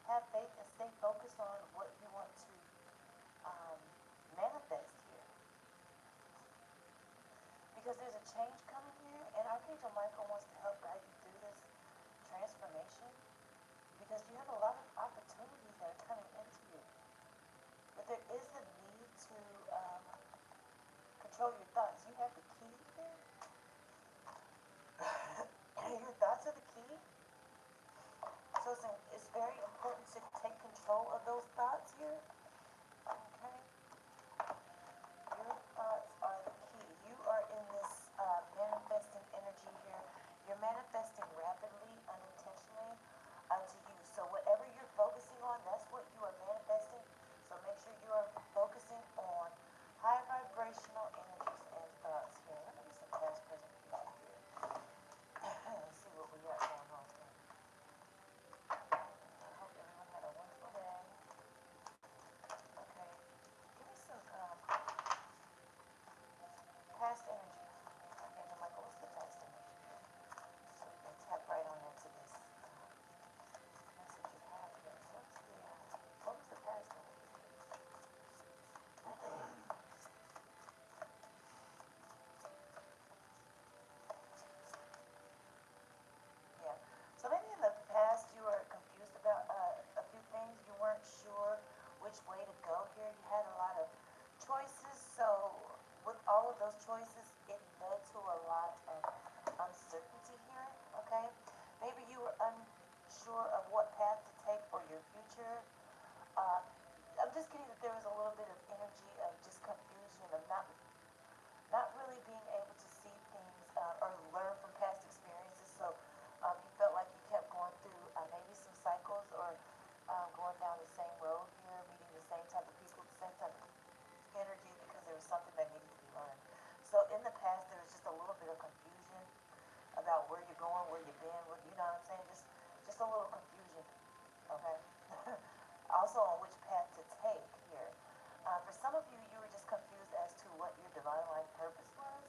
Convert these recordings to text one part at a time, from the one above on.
have faith and stay focused on what you want to um, manifest here. Because there's a change coming here, and Archangel Michael wants to help guide you through this transformation because you have a lot of opportunities that are coming into you. But there is a need to control your thoughts. You have the key here. Your thoughts are the key. So it's very important to take control of those thoughts here. Okay? Your thoughts are the key. You are in this manifesting energy here. You're manifesting rapidly, unintentionally to you. So whatever you're focusing on, that's what you are manifesting. So make sure you are focusing on high vibrational energies and thoughts here. Let me get some past, present, future here. Let's see what we got going on here. I hope everyone had a wonderful day. Okay. Give me some past energy. Archangel Michael, what's the past energy here? So we can tap right on into this message you have here. What was the past energy? Yeah. So maybe in the past you were confused about a few things. You weren't sure which way to go here. You had a lot of choices. So with all of those choices, it led to a lot of uncertainty here. Okay. Maybe you were unsure of what path to take for your future. Uh, I'm just getting that there was a little bit of energy of just confusion of not really being able to see things or learn from past experiences. So you felt like you kept going through maybe some cycles or going down the same road here, meeting the same type of people, the same type of energy because there was something that needed to be learned. So in the past, there was just a little bit of confusion about where you're going, where you've been, what you know what I'm saying? Just a little confusion. Okay. Also on which path to take here. For some of you, you were just confused as to what your divine life purpose was.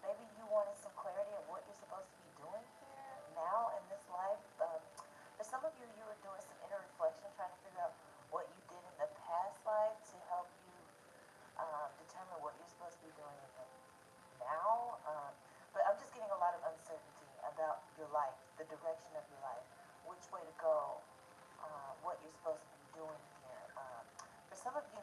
Maybe you wanted some clarity of what you're supposed to be doing here now in this life. For some of you, you were doing some inner reflection, trying to figure out what you did in the past life to help you determine what you're supposed to be doing in the now. But I'm just getting a lot of uncertainty about your life, the direction of your life, which way to go, what you're supposed to be doing here. For some of you,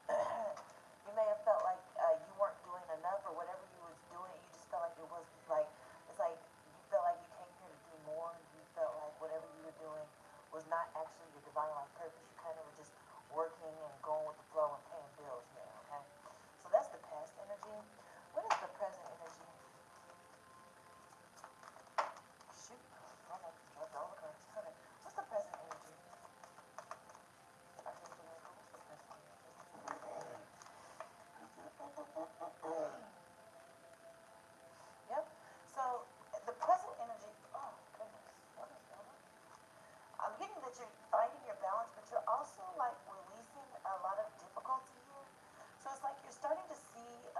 you may have felt like you weren't doing enough, or whatever you was doing, you just felt like it was like it's like you felt like you came here to do more. You felt like whatever you were doing was not actually your divine life purpose. You kind of were just working and going with the flow and paying bills here. Okay, so that's the past energy. What is the present energy? Shoot, I dropped all the cards. Okay, what's the present energy? Archangel Michael, what's the present energy? Yep. So the present energy. Oh goodness, what is going on? I'm getting that you're finding your balance, but you're also like releasing a lot of difficulty here. So it's like you're starting to see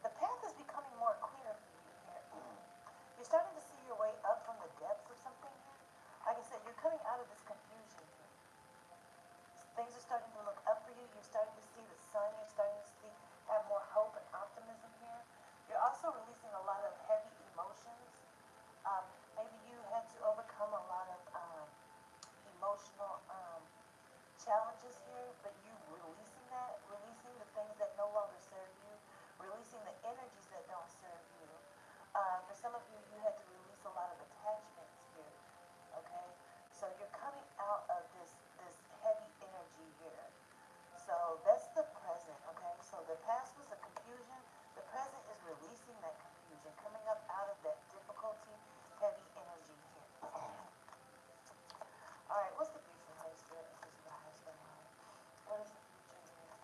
the path is becoming more clear for you here. You're starting to see your way up from the depths of something here. Like I said, you're coming out of this confusion here. Things are starting to look up for you. You're starting to see the sun. You're starting to see have more hope and optimism here. You're also releasing a lot of heavy emotions. Maybe you had to overcome a lot of emotional challenges here, but you releasing that, releasing the things that no longer serve you, releasing the energies that don't serve you. For some of you, you had to release a lot of attachments here. Okay, so you're coming out of this heavy energy here. So that's the present. Okay, so the past was the confusion. The present is releasing that confusion, coming up out of that difficulty, heavy energy here. All right, what's the future, Holy Spirit? This is the highest of all. What is the future here?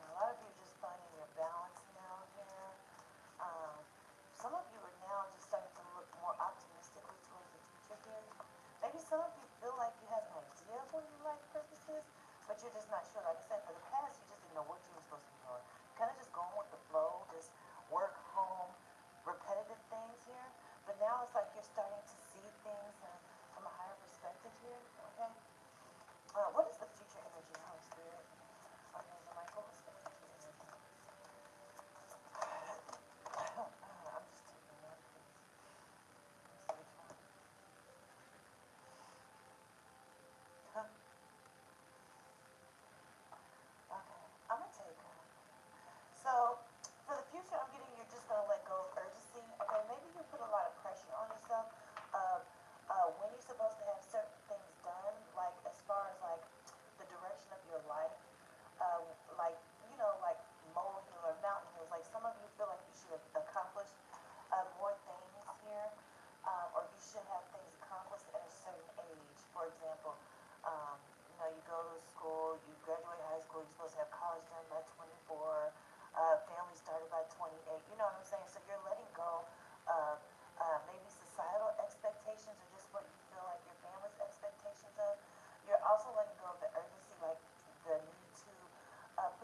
And a lot of you are just finding your balance now here. Um, some of you are now just starting to look more optimistically towards the future here. Maybe some of you feel like you have an idea of what your life purpose is, but you're just not sure. Like I said, for the past, you just didn't know what you were supposed to be doing. Kind of just going with the flow, just work, home, repetitive things here. But now it's like you're starting to see things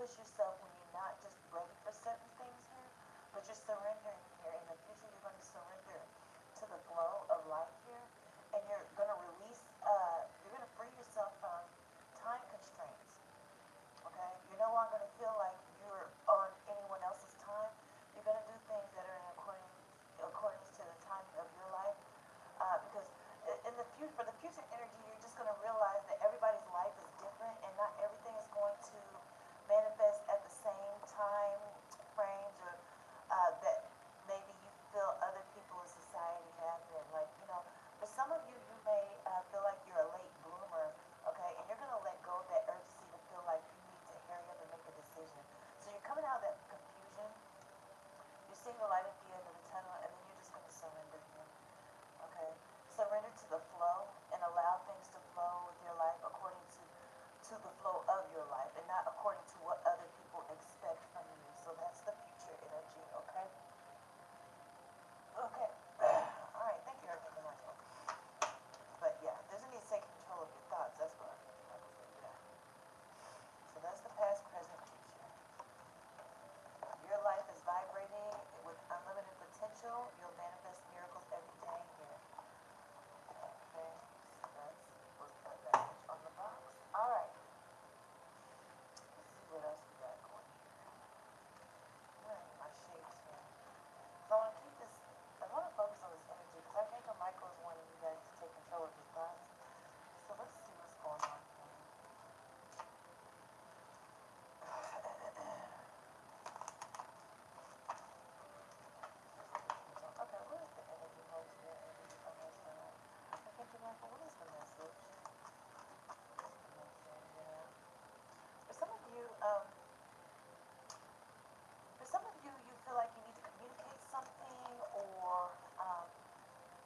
push yourself when you're not just ready for certain things here, but you're surrendering here. In the future, you're going to surrender to the flow of life here, and you're going to release, you're going to free yourself from time constraints. Okay? You're no longer going to feel like you're on anyone else's time. You're going to do things that are in accordance to the timing of your life. Because in the future, for the future energy, you're just going to realize that everybody's life is different, and not everything is going to manifest at the same time frames, or that maybe you feel other people in society have been. Like, for some of you, you may feel like you're a late bloomer, okay, and you're going to let go of that urgency to feel like you need to hurry up and make a decision. So you're coming out of that confusion, you're seeing the light at the end of the tunnel, and then you're just going to surrender here. Okay? Surrender to the flow and allow things to flow with your life according to the flow of your life, and not according to what other people expect from you. So that's the future energy, okay? Okay. All right, thank you, everything, Michael. But yeah, there's a need to take control of your thoughts. That's what I believe. Yeah. So that's the past, present, future. Your life is vibrating with unlimited potential. You'll manifest miracles every day here. Okay, so that's was that message on the box. All right. Let's see what else we got going here. Where are my shapes here? So I want to keep this. I want to focus on this energy because I think Michael is wanting you guys to take control of your thoughts. So let's see what's going on here. Okay, what is the energy host here? Okay, Michael, what is the message? For some of you, you feel like you need to communicate something, or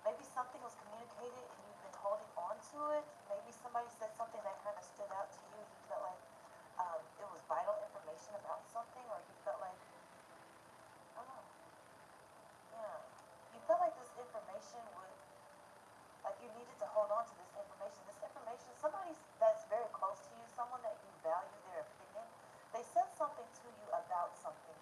maybe something was communicated and you've been holding on to it. Maybe somebody said something that kind of stood out to you. You felt like it was vital information about something, or you felt like, I don't know, yeah, you felt like this information would, like you needed to hold on to this information. This information, somebody that's very close to you, someone that you value their opinion, they said something to you about something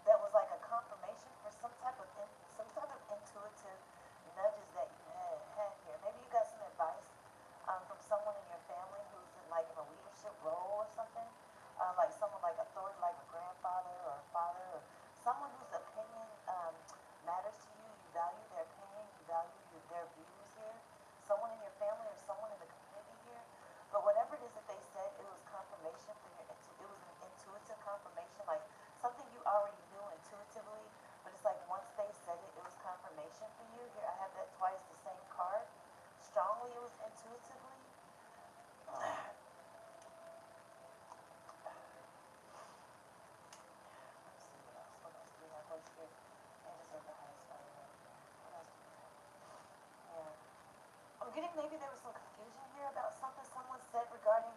that was like a confirmation for some type of intuitive nudges that you had here. Maybe you got some advice from someone in your family who's in like in a leadership role or something, like someone like authority, like a grandfather or a father, or someone whose opinion matters to you. You value their opinion, you value their views here. Someone in your family or someone in the community here. But whatever it is that they said, it was confirmation for it was an intuitive confirmation, like something you already knew intuitively, but it's like once they said it, it was confirmation for you. Here, I have that twice, the same card. Strongly, it was intuitively. Let's see what else. What else do we have? What's here? Angels are the highest value. What else do we have? Yeah. I'm getting maybe there was some confusion here about something someone said regarding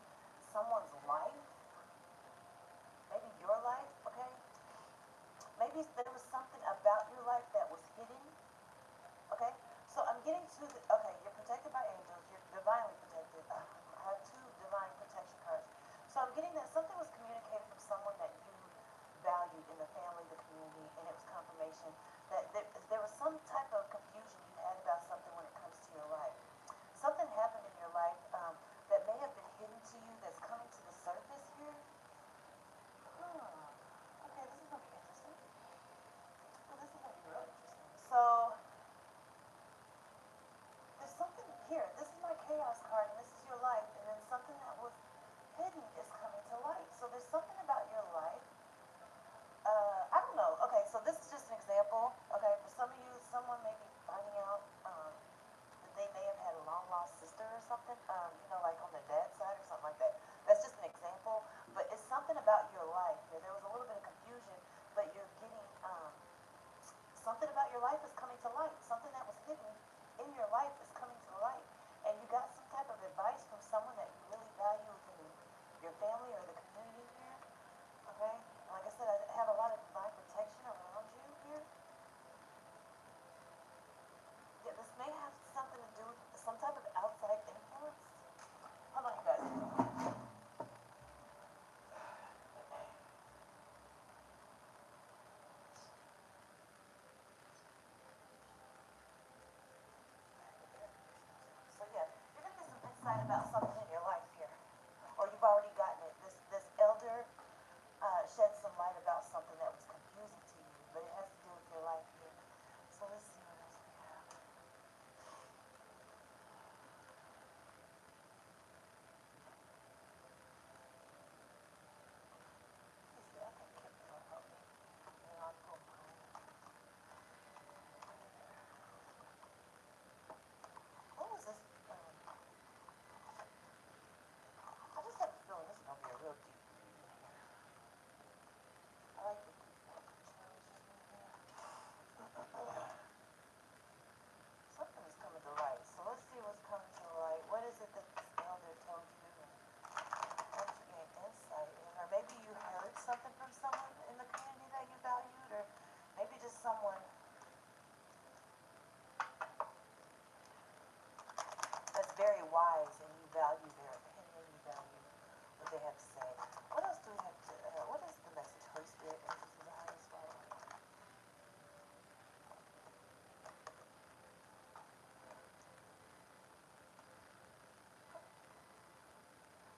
someone's life. Maybe your life, okay? Maybe there was something about your life that was hidden. Okay? So I'm getting to the, okay, you're protected by angels, you're divinely protected. I have two divine protection cards. So I'm getting that something was communicated from someone that you valued in the family, the community, and it was confirmation that there was some type of confusion you had about something when it comes to your life. Something happened in your life that may have been hidden to you that's coming to the surface here. Okay, this is going to be interesting. Well, this is going to be real interesting. So, there's something here. This is my chaos card, and this is your life, and then something that was hidden is coming to light. So, there's something about your life. I don't know. Okay, so this is just an example. Okay, for some of you, someone may be finding out that they may have had a long lost sister or something, like on their dad's side or something like that. That's just an example, but it's something about your life. There was a little bit of confusion, but you're getting something about your life is coming to light. Something that was hidden in your life is coming to light, and you got some type of advice from someone that you really value within your family or the community here. Okay, and like I said, I have a lot of divine protection around you here. Yeah, this may have something to do with some type of outside influence. do they have to say? What else do we have to, what is the message? Holy Spirit enters the highest level.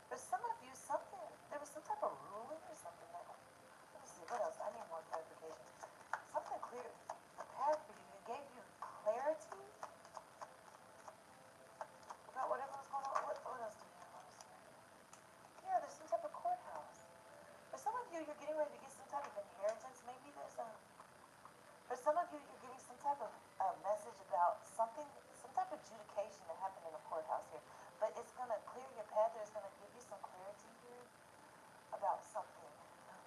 For some of you, something, there was some type of ruling or something that, let me see, what else? I need more clarification. Something clear, the path for you, it gave you clarity about whatever was going on. What else do we have? Holy Spirit? Yeah, there's some type of courthouse. For some of you, you're getting ready to get some type of inheritance. Maybe there's a, for some of you, you're getting some type of message about something, some type of adjudication that happened in the courthouse here. But it's going to clear your path. There's going to give you some clarity here about something.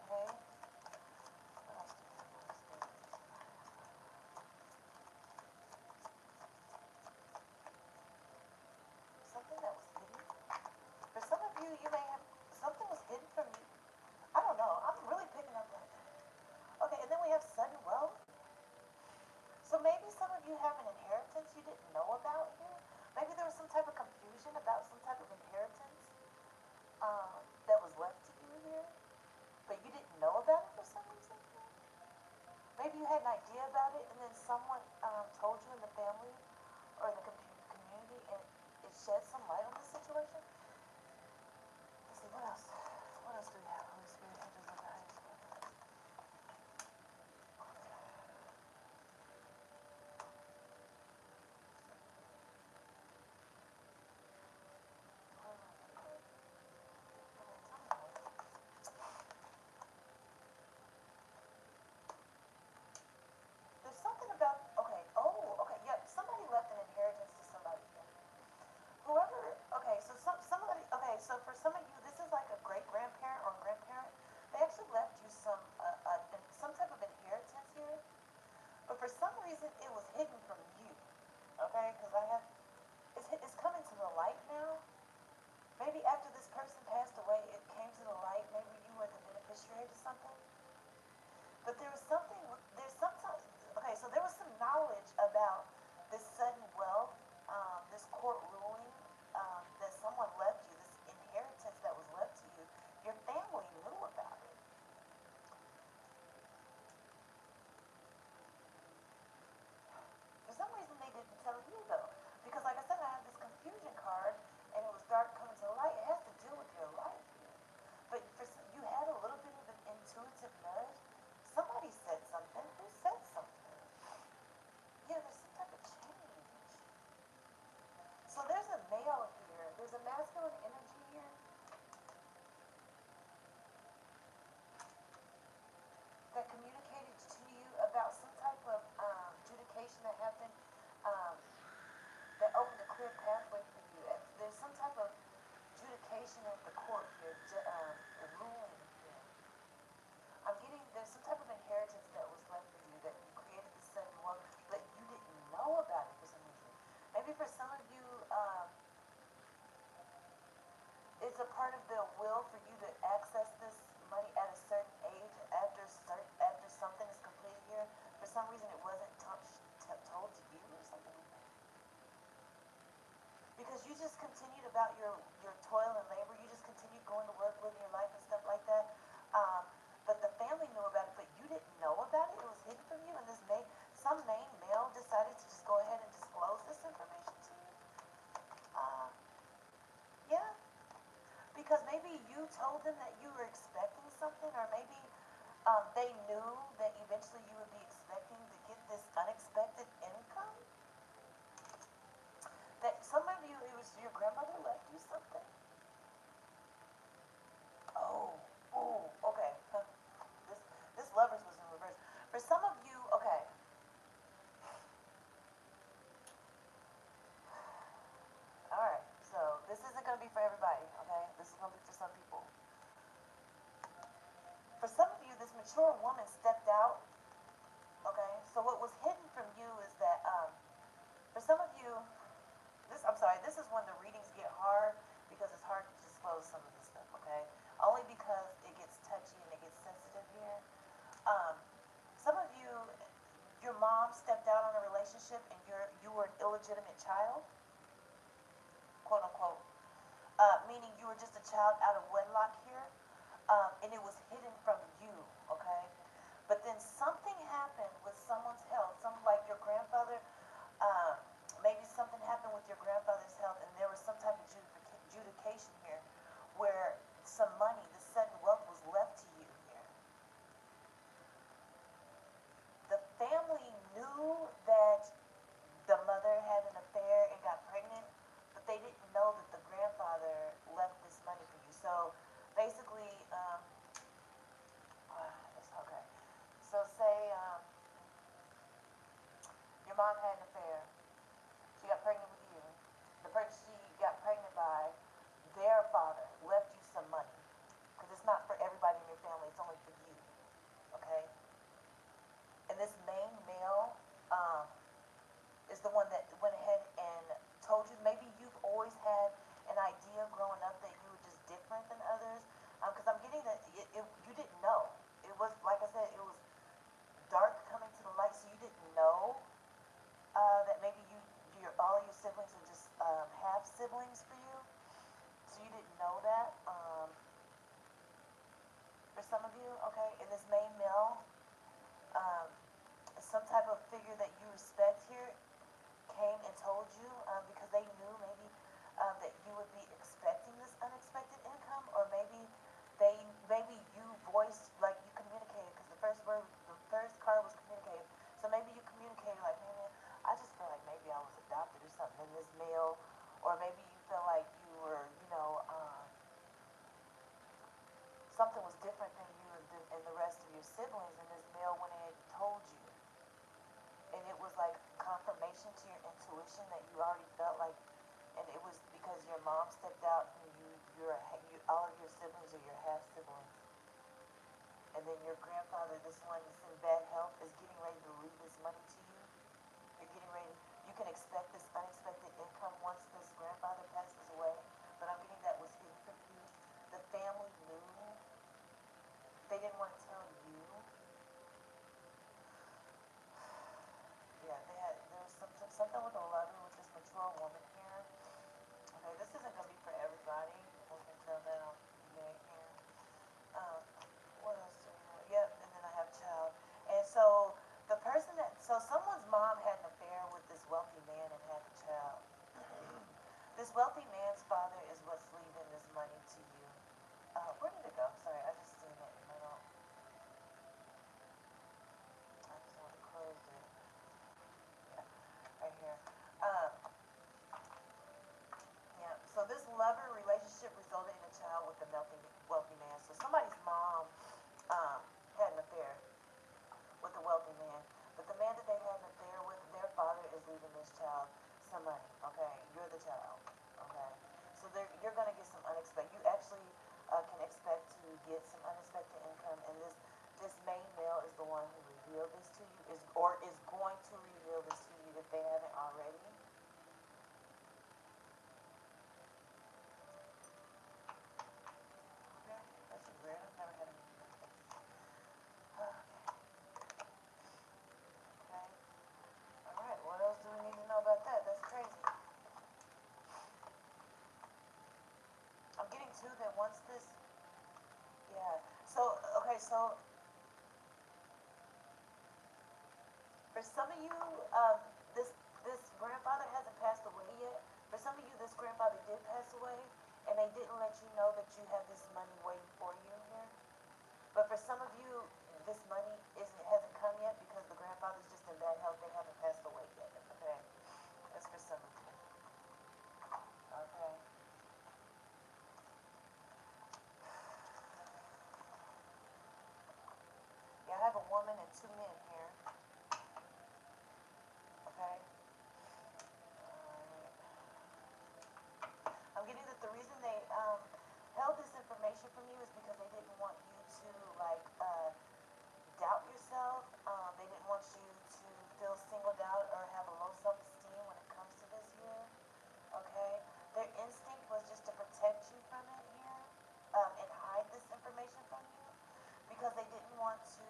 Okay? What else do we have? Holy Spirit? Something that was hidden. For some of you, you may have, something was hidden from you. I don't know. I'm really picking up like that. Okay, and then we have sudden wealth. So maybe some of you have an inheritance you didn't know about here. Maybe there was some type of confusion about some type of inheritance that was left to you here, but you didn't know about it for some reason. Maybe you had an idea about it, and then someone told you in the family or in the community, and it shed some light on the situation. Let's see, what else? What else do we have? Holy Spirit, angels of the highest. There's something about, okay, oh, okay, yeah, somebody left an inheritance to somebody. Whoever, okay, so somebody, okay, so for some of you, this is like a great grandparent or grandparent. They actually left you some type of inheritance here, but for some reason it was hidden from you. Okay, because it's coming to the light now. Maybe after this person passed away, it came to the light. Maybe you were the beneficiary to something. But there was something, there's sometimes, okay, so there was some knowledge about this sudden wealth, this court ruling that someone left you, this inheritance that was left to you. Your family knew about it. For some reason, they didn't tell you, though. Because, like I said, I have this confusion card, and it was dark coming to the light. It has to do with your life here. But you had a little bit of an intuitive nudge. Somebody said something. Who said something? Yeah, there's some type of change. So there's a male here. There's a masculine energy here that communicated to you about some type of adjudication that happened um, that opened a clear pathway for you. And there's some type of adjudication at the court here, ruling here. I'm getting, there's some type of inheritance that was left for you that created this sudden wealth, but you didn't know about it for some reason. Maybe for some of you, it's a part of the will for you to access this money at a certain age after something is completed here. For some reason, it wasn't told to you or something like that. Because you just continued about your toil and labor. You just continued going to work, living your life and stuff like that. But the family knew about it, but you didn't know about it. It was hidden from you, and some main male decided to just go ahead and disclose this information to you. Uh, yeah, because maybe you told them that you were expecting something, or maybe they knew that eventually you would be expecting to get this unexpected income. That some of you, it was your grandmother left you something. Oh, oh, okay. This lovers was in reverse. For some of you, okay. All right. So this isn't going to be for everybody. Okay. This is going to be for some people. For some of you, this mature woman stepped out. Okay. So what was hidden from you is that for some of you, I'm sorry. This is when the readings get hard because it's hard to disclose some of this stuff. Okay. Only because it gets touchy and it gets sensitive here. Um, some of you, your mom stepped out on a relationship and you were an illegitimate child, quote unquote. meaning you were just a child out of wedlock here, and it was hidden from you, okay? But then something happened with someone's health, some like your grandfather, um, maybe something happened with your grandfather's health, and there was some type of judication here, where some money, the sudden wealth was left to you here. The family knew that the mother had an affair and got pregnant, but they didn't know that the grandfather left this money for you. So basically, okay. So say your mom had an affair. She got pregnant with you. The person she got pregnant by, their father left you some money. Because it's not for everybody in your family, it's only for you. Okay? And this main male is the one that went ahead and told you. Maybe you've always had an idea growing up that you were just different than others. Because I'm getting that you didn't know. It was, like I said, it was dark coming to the light, so you didn't know that maybe all of your siblings are just half siblings for you. So you didn't know that. For some of you, okay, and this main male, um, some type of figure that you respect here came and told you because they knew maybe that you would be expecting this unexpected income, or maybe you voiced, like you communicated, because the first card was communicated. So maybe you communicated like, man, I just feel like maybe I was adopted or something in this male, or maybe you feel like you were, something was different than you and the rest of your siblings, and this male went ahead and told you. And it was like confirmation to your intuition that you already felt like, and it was because your mom stepped out and all of your siblings are your half siblings. And then your grandfather, this one that's in bad health, is getting ready to leave this money to you. You're getting ready, you can expect this unexpected income once this grandfather passes away, but I'm getting that was hidden from you. The family knew, they didn't want to tell you. Yeah, there was something with a lover with this mature woman here. Okay, this isn't gonna be for everybody. I can tell that off the beginning here. Um, what else do we have? Yep, and then I have child. And so so someone's mom had an affair with this wealthy man and had a child. This wealthy man's father is what's leaving this money to you. Where did it go? Sorry, I just seen it and I just want to close it. Yeah, right here. Um, yeah, so this lover relationship resulted in a child with a wealthy man. So somebody's mom had an affair with a wealthy man, but the man that they had an affair with, their father is leaving this child some money. Okay, you're the child. Okay, so you're gonna get some unexpected. You actually can expect to get some unexpected income, and this main male is the one who revealed this to you, is going to reveal this to you if they haven't already. Okay, that's weird. I've never had a okay. All right. What else do we need to know about that? That's crazy. I'm getting to that once this. Yeah. So okay. So for some of you, um, this this grandfather hasn't passed away yet. For some of you, this grandfather did pass away, and they didn't let you know that you have this money waiting for you here. But for some of you, this money hasn't come yet because the grandfather's just in bad health. They haven't passed away yet. Okay, that's for some of you. Okay. Yeah, I have a woman and two men here. Okay. I'm getting that the reason they held this information from you is because they didn't want you to like doubt yourself. They didn't want you to feel singled out or have a low self-esteem when it comes to this year. Okay? Their instinct was just to protect you from it here and hide this information from you because they didn't want to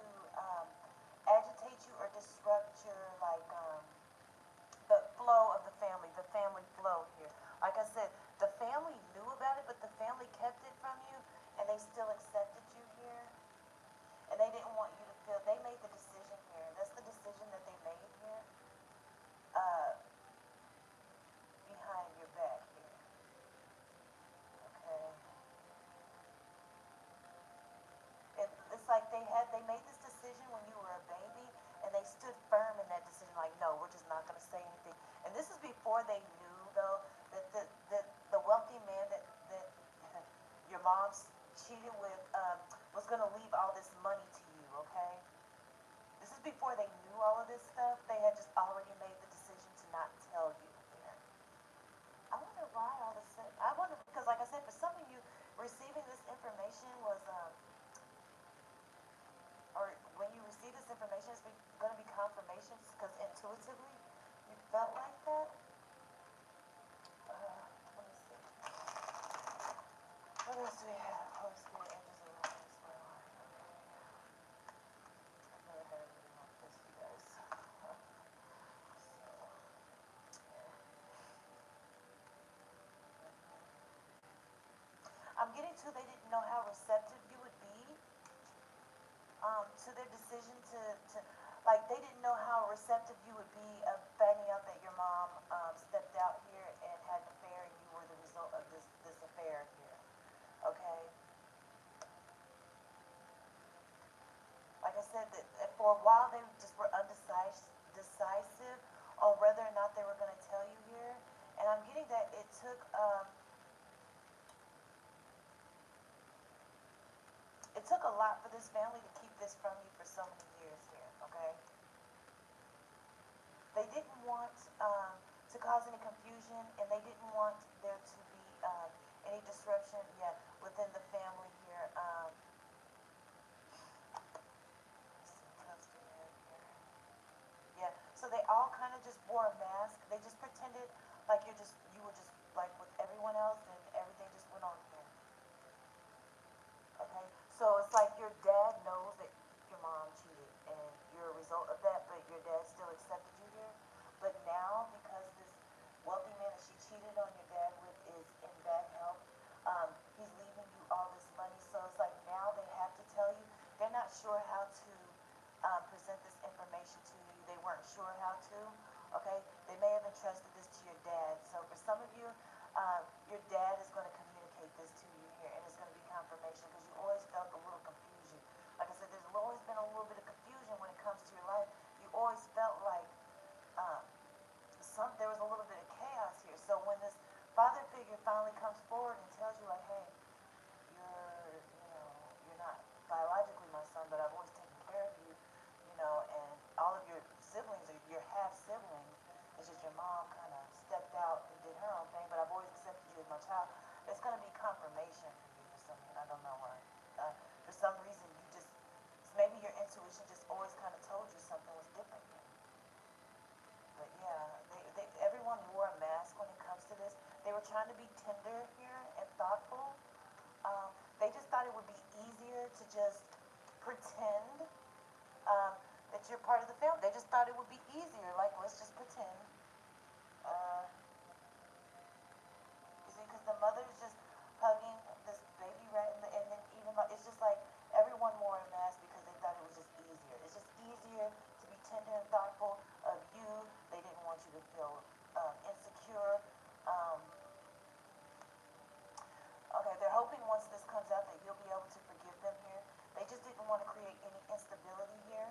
they made this decision when you were a baby, and they stood firm in that decision, like, no, we're just not going to say anything. And this is before they knew, though, that the wealthy man that your mom's cheated with was going to leave all this money to you, okay? This is before they knew all of this stuff. They had just already made the decision to not tell you. I wonder why all of a sudden. I wonder because, like I said, for some of you, receiving this information was, or when you receive this information, it's going to be confirmation because intuitively you felt like that. Let me see. What else do we have? Holy Spirit, angels, and Holy Spirit. I've never had a reading like this, you guys. I'm getting to they didn't know how receptive you would be to their decision to like they didn't know how receptive you would be of finding out that your mom stepped out here and had an affair and you were the result of this affair here. Okay? Like I said, that for a while they just were decisive on whether or not they were going to tell you here. And I'm getting that it took a lot for this family to keep this from you for so many years here, okay? They didn't want to cause any confusion, and they didn't want there to be any disruption yet within the family here. Yeah, so they all kind of just wore a mask. They just pretended like you were just like with everyone else, and everything just went on here. Okay, so it's like your dad knows that your mom cheated, and you're a result of that, but your dad still accepted you here. But now, because this wealthy man that she cheated on your dad with is in bad health, he's leaving you all this money. So it's like now they have to tell you. They're not sure how to present this information to you. They weren't sure how to. Okay, they may have entrusted this to your dad. So for some of you, your dad is going to communicate this to you here, and it's going to be confirmation because you always felt a little confusion. Like I said, there's always been a little bit of confusion when it comes to your life. You always felt like um, there was a little bit of chaos here. So when this father figure finally comes forward and tells you, like, hey, you're not biologically my son, but I've always taken care of you, and all of your siblings are your half siblings. It's just your mom kind of stepped out and did her own thing, but I've always accepted you as my child. It's going to be confirmation for you for some reason. I don't know why. For some reason, maybe your intuition just always kind of told you something was different here. But yeah, everyone wore a mask when it comes to this. They were trying to be tender here and thoughtful. They just thought it would be easier to just pretend that you're part of the family. They just thought it would be easier. Like, let's just pretend. Uh, you see, because the mother's just hugging this baby right and then even like, it's just like everyone wore a mask because they thought it was just easier. It's just easier to be tender and thoughtful of you. They didn't want you to feel insecure. Um, okay, they're hoping once this comes out that you'll be able to forgive them here. They just didn't want to create any instability here,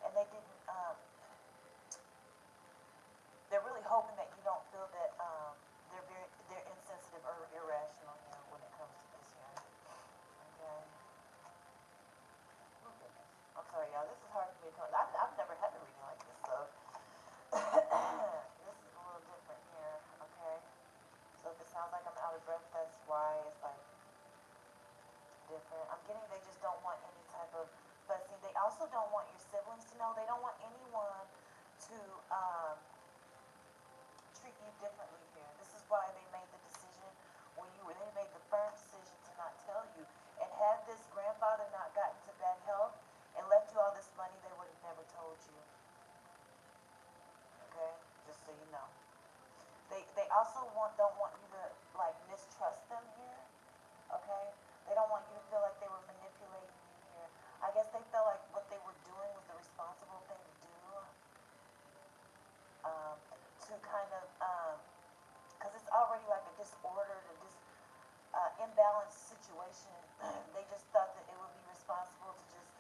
and they didn't. They're really hoping that you don't feel that they're insensitive or irrational here when it comes to this here. Okay. Oh goodness. I'm sorry, y'all. This is hard for me to. I've never had a reading like this, so this is a little different here. Okay. So if it sounds like I'm out of breath, that's why it's like different. I'm getting they just don't want any type of fussing. They also don't want your siblings to know. They don't want anyone to treat you differently here. This is why they made the decision they made the firm decision to not tell you. And had this grandfather not gotten to bad health and left you all this money, they would have never told you. Okay? Just so you know. They also don't want you to like mistrust them here. Okay? They don't want you to feel like they were manipulating you here. I guess they felt like what they were doing was the responsible thing to do. To kind of, because it's already like a disordered, imbalanced situation. They just thought that it would be responsible to just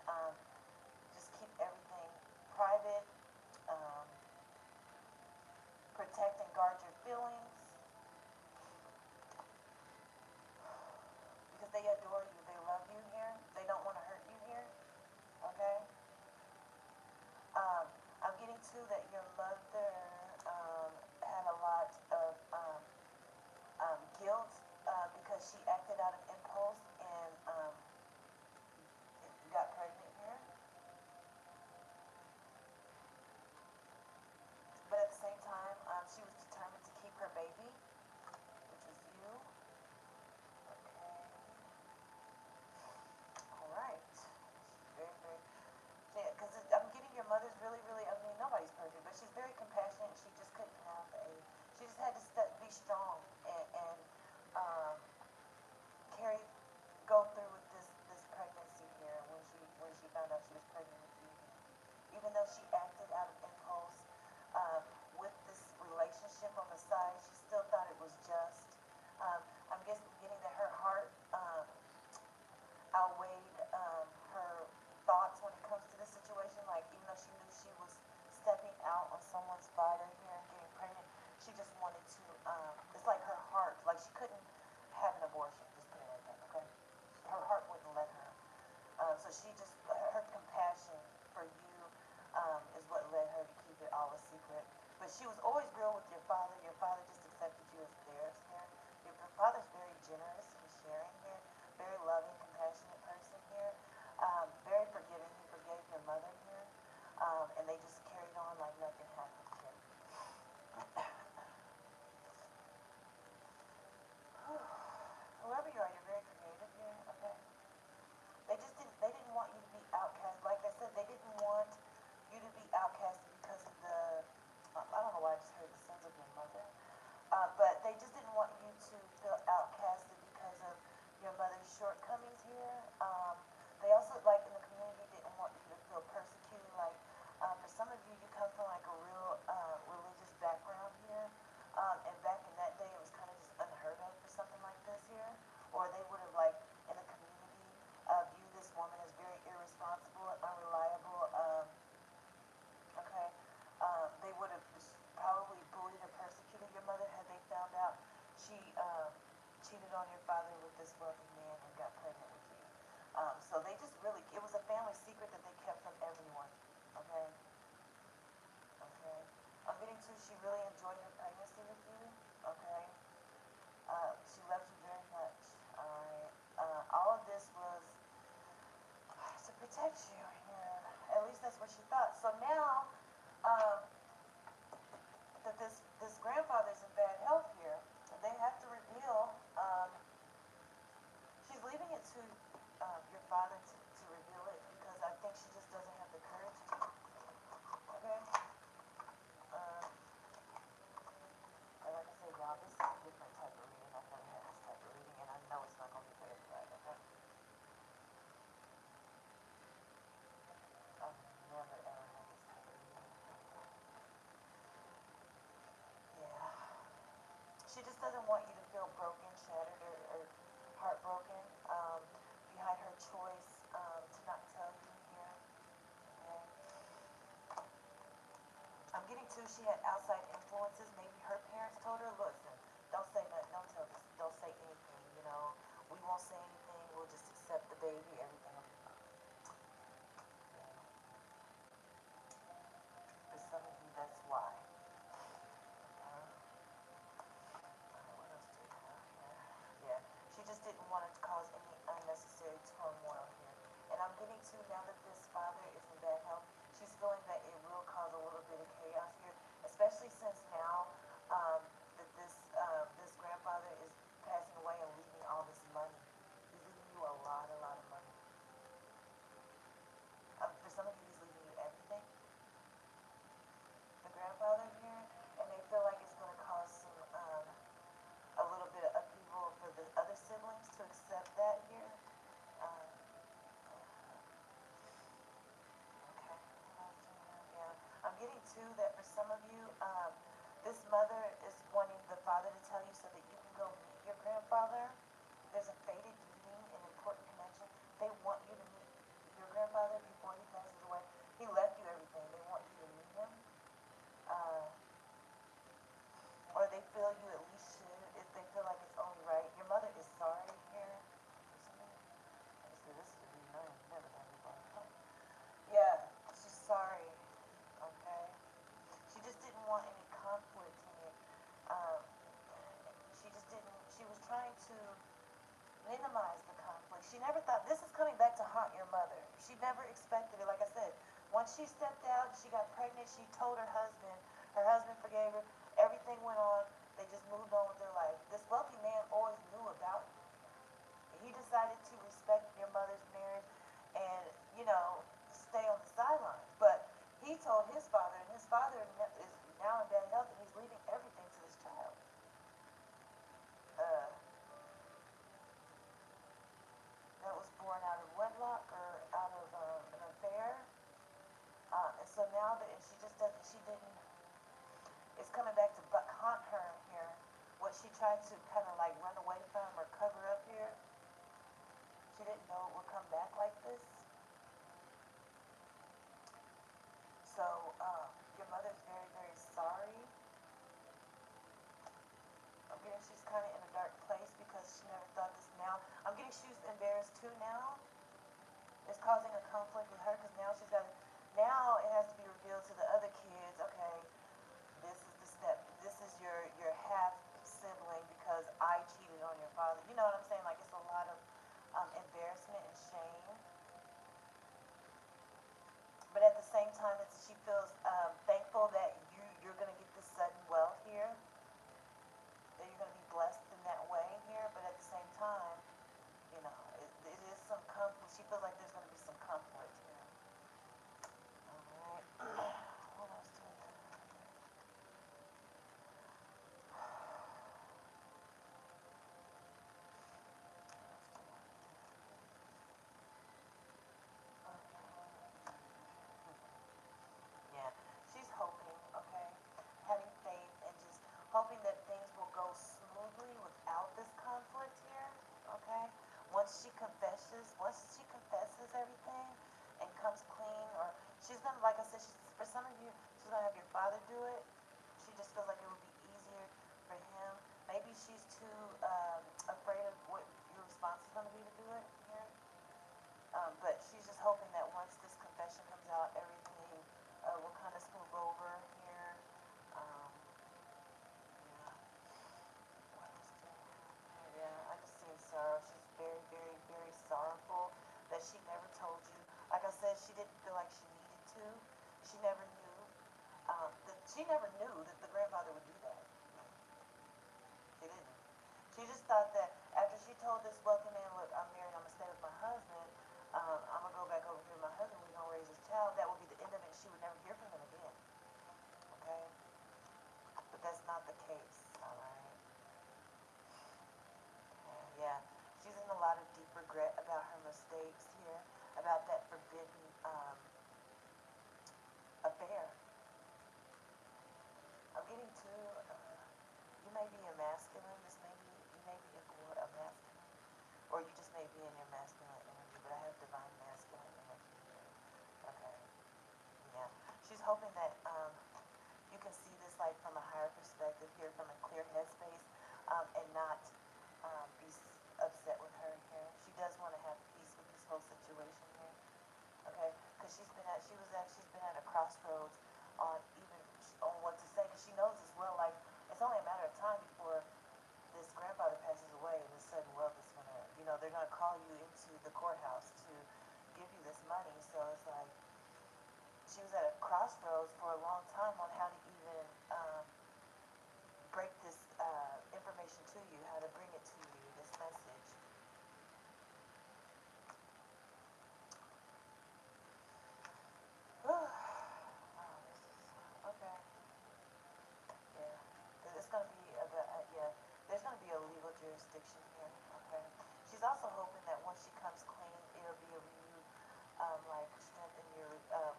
even though she acted out of impulse um, with this relationship on the side, she still thought it was just. I'm guessing getting that her heart outweighed her thoughts when it comes to this situation. Like, even though she knew she was stepping out on someone's fire here and getting pregnant, she just wanted to, it's like her heart, like she couldn't have an abortion, just put it like that, okay? Her heart wouldn't let her. So she just, her compassion for you is what led her to keep it all a secret. But she was always real with your father. Your father just accepted you as theirs here. Your father's very generous and sharing here, very loving, compassionate person here, very forgiving. He forgave your mother here, and they just carried on like nothing happened here. Whoever you are, you're very creative here, okay? They didn't want you to be outcast. Like I said, they didn't want you to be outcasted because of the, I don't know why I just heard the sins of your mother. But they just didn't want you to feel outcasted because of your mother's shortcomings here. They also, like in the community, didn't want you to feel persecuted. Like for some of you, you come from like a real religious background here. And back in that day, it was kind of just unheard of for something like this here. Or they would have like, in the community, viewed this woman as very irresponsible and unreliable. Okay. They would have probably bullied or persecuted your mother had they found out she cheated on your father with this wealthy man and got pregnant with you. So they just really, it was a family secret that they kept from everyone. Okay? Okay? I'm getting to, she really enjoyed her pregnancy with you. Okay? She loves you very much. Alright? All of this was to protect you. Yeah. At least that's what she thought. So now, um, that this grandfather's in bad health here, they have to reveal. She's leaving it to your father to reveal it because I think she just doesn't have the courage to. Okay. Uh, and like I said, y'all, this is a different type of reading. I've never had this type of reading, and I know it's not going to be for everybody. Okay. I've never ever had this type of reading. Yeah. She just doesn't want you to feel broken, shattered, or heartbroken behind her choice to not tell you here. Okay. I'm getting to, she had outside influences. Maybe her parents told her, listen, don't say nothing, don't tell this, don't say anything, you know. We won't say anything, we'll just accept the baby, everything will be fine. Yeah. For some of you, that's why. What else do we have here? Yeah, she just didn't want to cause any unnecessary turmoil here. And I'm getting to, now that this father is in bad health, she's feeling that it will cause a little bit of chaos here, especially since now that this grandfather is passing away and leaving all this money. He's leaving you a lot of money. For some of you, he's leaving you everything, the grandfather here, and they feel like it's going to cause some a little bit of upheaval for the other siblings to accept that here. Um, okay. Yeah. I'm getting to that for some of you, this mother is wanting the father to tell you so that you can go meet your grandfather. There's a fated meeting, an important connection. They want you to meet your grandfather before he passes away. He left you everything. They want you to meet him. Uh, or they feel you at least should, if they feel like it's only right. Your mother is sorry here. This is a reading I have never done before. Yeah, she's sorry. Okay. She just didn't want any conflict here. Um, she just didn't. She was trying to minimize the conflict. She never thought this is coming back to haunt your mother. She never expected it. Like I said, once she stepped out, she got pregnant. She told her husband. Her husband forgave her. Everything went on. They just moved on with their life. This wealthy man always knew about you. He decided to respect your mother's marriage and, you know, stay on the sidelines. But he told his father, and his father is now in bad health, and he's leaving everything to this child. Uh, that was born out of wedlock or out of an affair. And So now that she just doesn't, she didn't, it's coming back to haunt her here. What she tried to kind of like run away from or cover up here, she didn't know it would come back like this. So your mother's very, very sorry. I'm getting she's kind of in a dark place because she never thought this now. I'm getting she's embarrassed too now. It's causing a conflict with her because now she's got, now it has to be revealed to the other kids, okay, this is the step, this is your half sibling because I cheated on your father. You know what I'm saying? Like it's a lot of embarrassment and shame. But at the same time, it's, she feels thankful that you're gonna get this sudden wealth here, that you're gonna be blessed in that way here. But at the same time, you know, it is some conflict. She feels like there's gonna be some conflict here. All right. What else do we have? Yeah, she's hoping, okay, having faith and just hoping that things will go smoothly without this conflict here, okay? Once she confesses everything and comes clean, or she's gonna, like I said, for some of you, she's gonna have your father do it. She just feels like it would be easier for him. Maybe she's too afraid of what your response is gonna be to do it here. But she's just hoping that once this confession comes out, everything will kind of smooth over here. Um, yeah. What else do I have? Yeah, I'm just seeing sorrow. She's very, very, very sorrowful that she never told you. Like I said, she didn't feel like she needed to. She never knew. She never knew that the grandfather would do that. She didn't. She just thought that after she told this wealthy man, look, I'm married, I'm gonna stay with my husband, I'm gonna go back over here with my husband, we're gonna raise this child, that would be the end of it. She would never hear from him again. Okay? But that's not the case, alright? Yeah. She's in a lot of deep regret about her mistakes here, about that forbidden affair. I'm getting too, you may be a masculine, this may be, you may be a masculine, or you just may be in your masculine energy, but I have divine masculine energy here. Okay. Yeah. She's hoping that you can see this like from a higher perspective here, from a clear headspace, and not be upset with her here. She does want to have peace with this whole situation here. Okay, because she's been at a crossroads on even on what to say, because she knows as well, like it's only a matter of time before this grandfather passes away and this sudden wealth is gonna, they're gonna call you into the courthouse to give you this money. So it's like she was at a crossroads for a long time on how to even break this information to you, how to bring it to you, this message. Wow, this is okay. Yeah, it's gonna be yeah. There's gonna be a legal jurisdiction here. Okay. She's also hoping that once she comes clean, it'll be a renewed, like strengthen your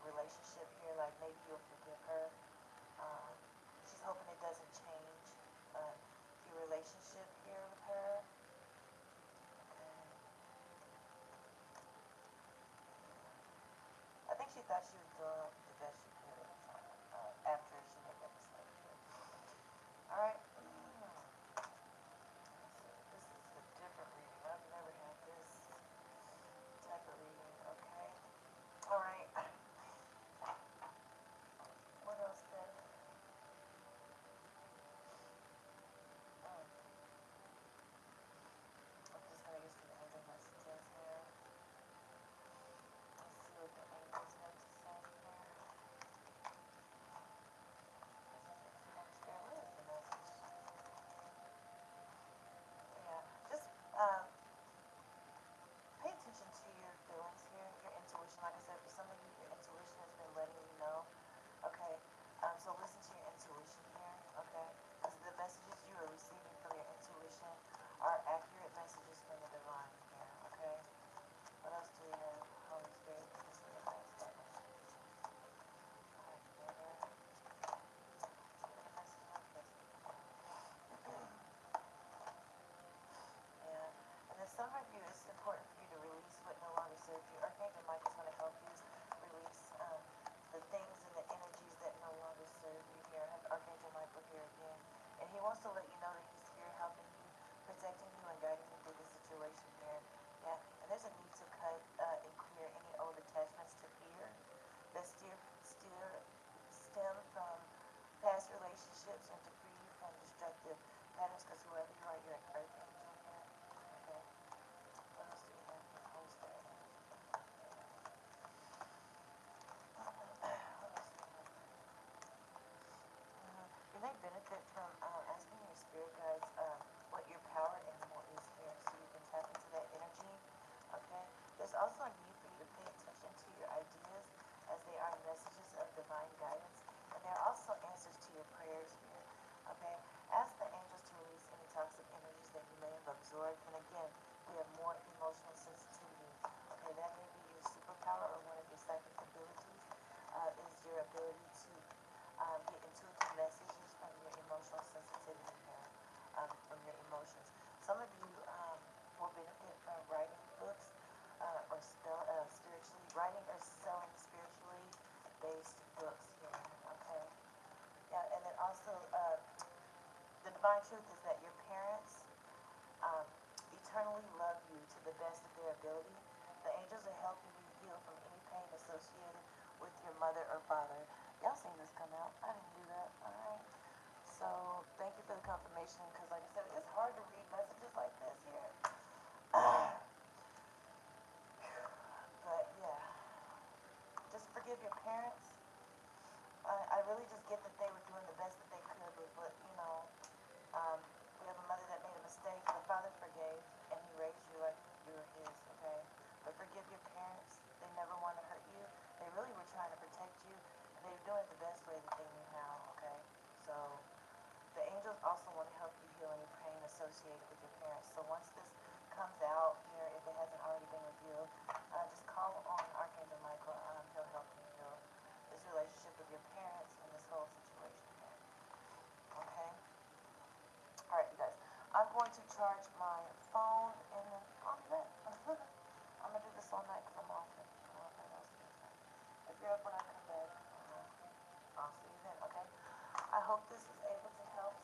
relationship here. Like maybe you'll forgive her. Um, she's hoping it doesn't change your relationship here with her. Okay. I think she thought she was doing the best she could at the time after she made that mistake. All right. This is a different reading. I've never had this type of reading. Okay. All right. What else then? I'm just gonna get some angel messages here. Let's see what the angels have to say here. he wants to let you know that he's here helping you, protecting you, and guiding you through the situation here. Yeah, and there's a need to cut and clear any old attachments to fear that stem from past relationships and to free you from destructive patterns. Because whoever you are, you're an earth angel here. Okay. What else do we have here? Holy Spirit energy. What else do we have? You may benefit from asking your spirit guides what your power animal is here so you can tap into that energy. Okay? There's also a need for you to pay attention to your ideas as they are messages of divine guidance. And they're also answers to your prayers here. Okay? Ask the angels to release any toxic energies that you may have absorbed. And again, we have more emotional sensitivity. Okay, that may be your superpower or one of your psychic abilities is your ability to get intuitive messages from your emotional sensitivity here, from your emotions. Some of you will benefit from writing books or spiritually, writing or selling spiritually based books here, okay? Yeah, and then also the divine truth is that your parents um, eternally love you to the best of their ability. The angels are helping you heal from any pain associated with your mother or father. Y'all seen this come out. I didn't do that. All right. So thank you for the confirmation because, like I said, it's hard to read messages like this here. But yeah, just forgive your parents. I really just get that they were doing the best that they could with what, um, we have a mother that made a mistake. The father forgave, and he raised you like you were his, okay? But forgive your parents. They never want to hurt you. They really were trying to protect you, and they were doing it the best way that they knew how, okay? So the angels also want to help you heal any pain associated with your parents. So once this comes out here, if it hasn't already been revealed, just call on Archangel Michael. He'll help you heal this relationship with your parents and this whole situation here, okay? All right, you guys. I'm going to charge my phone and then I'll be back. I'm gonna do this all night because I'm off it. If you're up when I come back, I'll see you then. Okay. I hope this was able to help